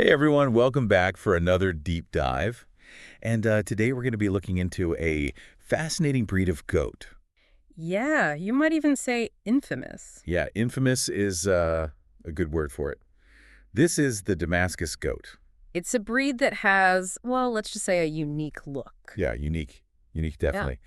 Hey everyone, welcome back for another deep dive. And today we're going to be looking into a fascinating breed of goat. Yeah, you might even say infamous. Yeah, infamous is a good word for it. This is the Damascus goat. It's a breed that has, well, let's just say a unique look. Yeah, unique. Unique, Yeah. definitely.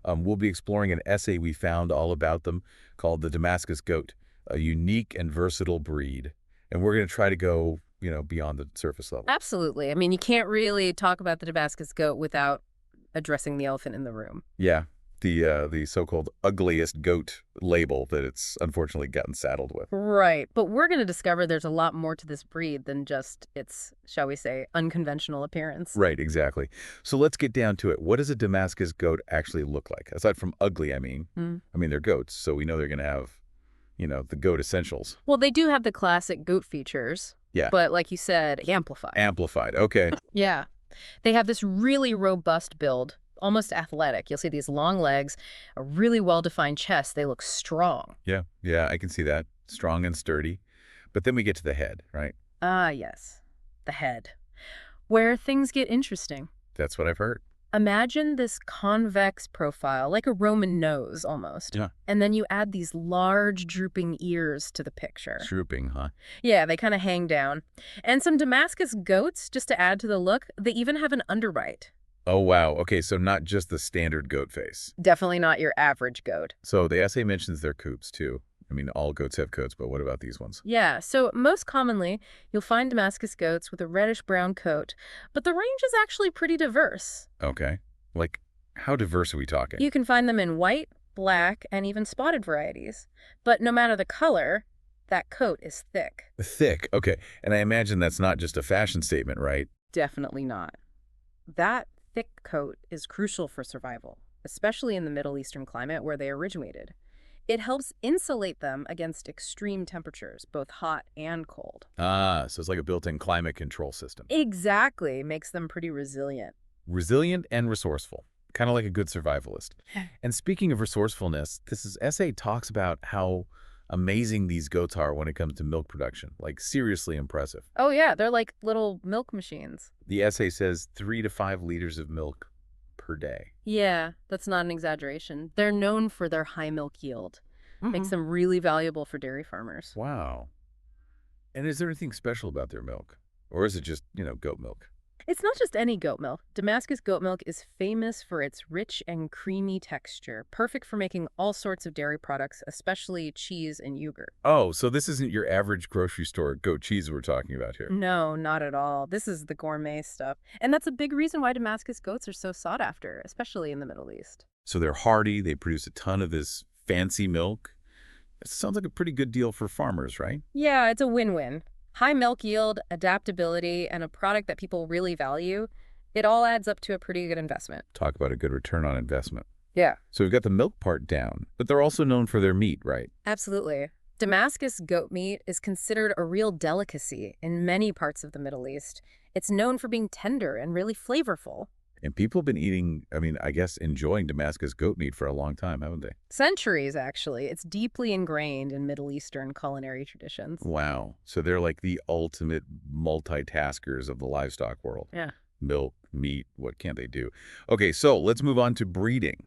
We'll be exploring an essay we found all about them called the Damascus goat, a unique and versatile breed. And we're going to try to go, beyond the surface level. Absolutely. I mean, you can't really talk about the Damascus goat without addressing the elephant in the room. Yeah, the so-called ugliest goat label that it's unfortunately gotten saddled with. Right. But we're going to discover there's a lot more to this breed than just its, shall we say, unconventional appearance. Right, exactly. So let's get down to it. What does a Damascus goat actually look like? Aside from ugly, I mean. Mm. I mean, they're goats, so we know they're going to have, the goat essentials. Well, they do have the classic goat features, Yeah, but like you said, amplified. amplified. Okay. Yeah. They have this really robust build, almost athletic. You'll see these long legs, a really well-defined chest. They look strong. Yeah, yeah, I can see that. Strong and sturdy. But then we get to the head, right? Ah, yes. The head. Where things get interesting. That's what I've heard. Imagine this convex profile, like a Roman nose almost. Yeah. And then you add these large drooping ears to the picture. Drooping, huh? Yeah, they kind of hang down. And some Damascus goats, just to add to the look, they even have an underbite. Oh, wow. Okay, so not just the standard goat face. Definitely not your average goat. So the essay mentions their coops, too. I mean, all goats have coats, but what about these ones? Yeah, so most commonly, you'll find Damascus goats with a reddish-brown coat, but the range is actually pretty diverse. Okay. Like, how diverse are we talking? You can find them in white, black, and even spotted varieties. But no matter the color, that coat is thick. Thick. Okay. And I imagine that's not just a fashion statement, right? Definitely not. That thick coat is crucial for survival, especially in the Middle Eastern climate where they originated. It helps insulate them against extreme temperatures, both hot and cold. Ah, so it's like a built-in climate control system. Exactly, makes them pretty resilient. Resilient and resourceful, kind of like a good survivalist. And speaking of resourcefulness, essay talks about how amazing these goats are when it comes to milk production, like seriously impressive. Oh yeah, they're like little milk machines. The essay says 3 to 5 liters of milk per day. Yeah, that's not an exaggeration. They're known for their high milk yield. Makes Mhm. them really valuable for dairy farmers. Wow. And is there anything special about their milk? Or is it just, goat milk? It's not just any goat milk. Damascus goat milk is famous for its rich and creamy texture, perfect for making all sorts of dairy products, especially cheese and yogurt. Oh, so this isn't your average grocery store goat cheese we're talking about here. No, not at all. This is the gourmet stuff. And that's a big reason why Damascus goats are so sought after, especially in the Middle East. So they're hardy, they produce a ton of this fancy milk. It sounds like a pretty good deal for farmers, right? Yeah, it's a win-win. High milk yield, adaptability, and a product that people really value, it all adds up to a pretty good investment. Talk about a good return on investment. Yeah. So we've got the milk part down, but they're also known for their meat, right? Absolutely. Damascus goat meat is considered a real delicacy in many parts of the Middle East. It's known for being tender and really flavorful. And people have been eating, I guess, enjoying Damascus goat meat for a long time, haven't they? Centuries, actually. It's deeply ingrained in Middle Eastern culinary traditions. Wow. So they're like the ultimate multitaskers of the livestock world. Yeah. Milk, meat, what can't they do? Okay, so let's move on to breeding.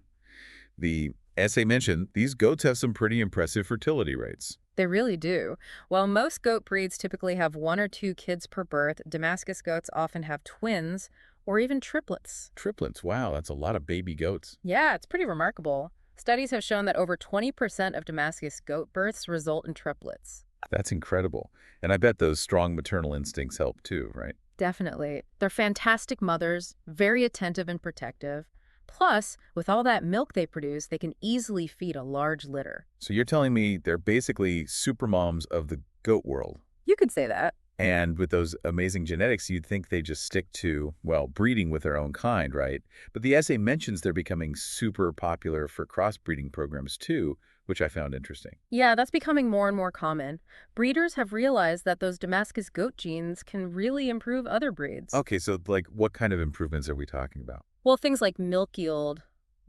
The essay mentioned these goats have some pretty impressive fertility rates. They really do. While most goat breeds typically have 1 or 2 kids per birth, Damascus goats often have twins or even triplets. Triplets, wow, that's a lot of baby goats. Yeah, it's pretty remarkable. Studies have shown that over 20% of Damascus goat births result in triplets. That's incredible. And I bet those strong maternal instincts help too, right? Definitely. They're fantastic mothers, very attentive and protective. Plus, with all that milk they produce, they can easily feed a large litter. So you're telling me they're basically super moms of the goat world. You could say that. And with those amazing genetics, you'd think they just stick to, well, breeding with their own kind, right? But the essay mentions they're becoming super popular for crossbreeding programs too, which I found interesting. Yeah, that's becoming more and more common. Breeders have realized that those Damascus goat genes can really improve other breeds. Okay, so like what kind of improvements are we talking about? Well, things like milk yield,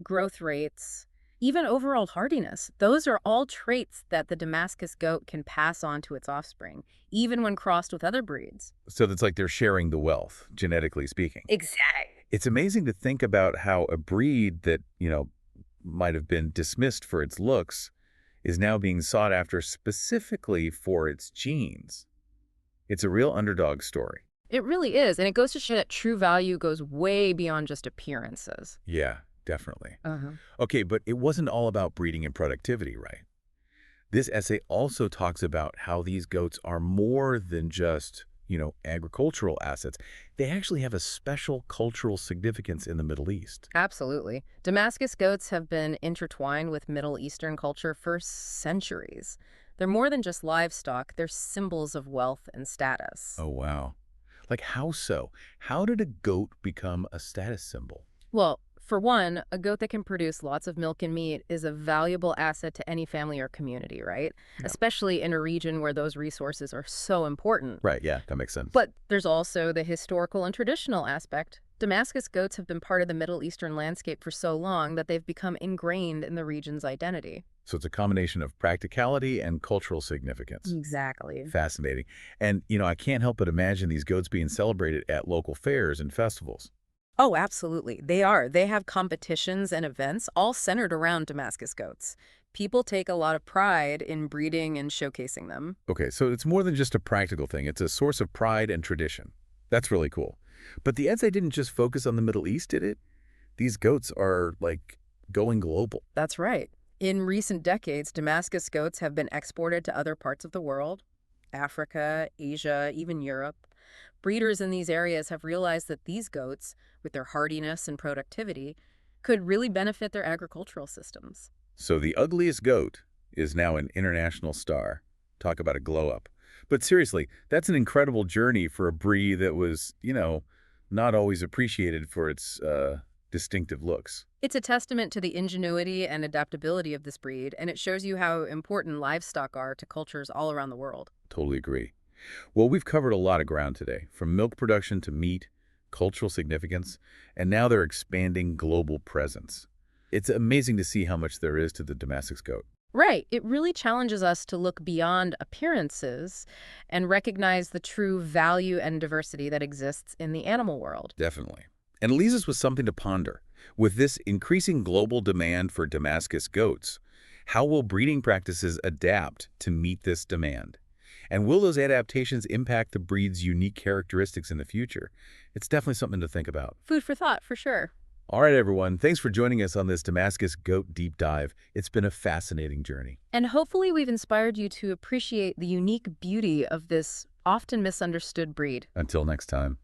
growth rates, Even overall hardiness. Those are all traits that the Damascus goat can pass on to its offspring, even when crossed with other breeds. So it's like they're sharing the wealth, genetically speaking. Exactly. It's amazing to think about how a breed that, might have been dismissed for its looks is now being sought after specifically for its genes. It's a real underdog story. It really is, and it goes to show that true value goes way beyond just appearances. Yeah, definitely. Uh-huh. Okay, but it wasn't all about breeding and productivity, right? This essay also talks about how these goats are more than just, agricultural assets. They actually have a special cultural significance in the Middle East. Absolutely. Damascus goats have been intertwined with Middle Eastern culture for centuries. They're more than just livestock, they're symbols of wealth and status. Oh, wow. Like, how so? How did a goat become a status symbol? Well, for one, a goat that can produce lots of milk and meat is a valuable asset to any family or community, right? Yeah. Especially in a region where those resources are so important. Right, yeah, that makes sense. But there's also the historical and traditional aspect. Damascus goats have been part of the Middle Eastern landscape for so long that they've become ingrained in the region's identity. So it's a combination of practicality and cultural significance. Exactly. Fascinating. And, I can't help but imagine these goats being celebrated at local fairs and festivals. Oh, absolutely. They are. They have competitions and events all centered around Damascus goats. People take a lot of pride in breeding and showcasing them. Okay, so it's more than just a practical thing. It's a source of pride and tradition. That's really cool. But the essay didn't just focus on the Middle East, did it? These goats are, like, going global. That's right. In recent decades, Damascus goats have been exported to other parts of the world, Africa, Asia, even Europe. Breeders in these areas have realized that these goats, with their hardiness and productivity, could really benefit their agricultural systems. So the ugliest goat is now an international star. Talk about a glow up. But seriously, that's an incredible journey for a breed that was, not always appreciated for its distinctive looks. It's a testament to the ingenuity and adaptability of this breed, and it shows you how important livestock are to cultures all around the world. Totally agree. Well, we've covered a lot of ground today, from milk production to meat, cultural significance, and now their expanding global presence. It's amazing to see how much there is to the Damascus goat. Right. It really challenges us to look beyond appearances and recognize the true value and diversity that exists in the animal world. Definitely. And it leaves us with something to ponder. With this increasing global demand for Damascus goats, how will breeding practices adapt to meet this demand? And will those adaptations impact the breed's unique characteristics in the future? It's definitely something to think about. Food for thought, for sure. All right, everyone. Thanks for joining us on this Damascus Goat deep dive. It's been a fascinating journey. And hopefully we've inspired you to appreciate the unique beauty of this often misunderstood breed. Until next time.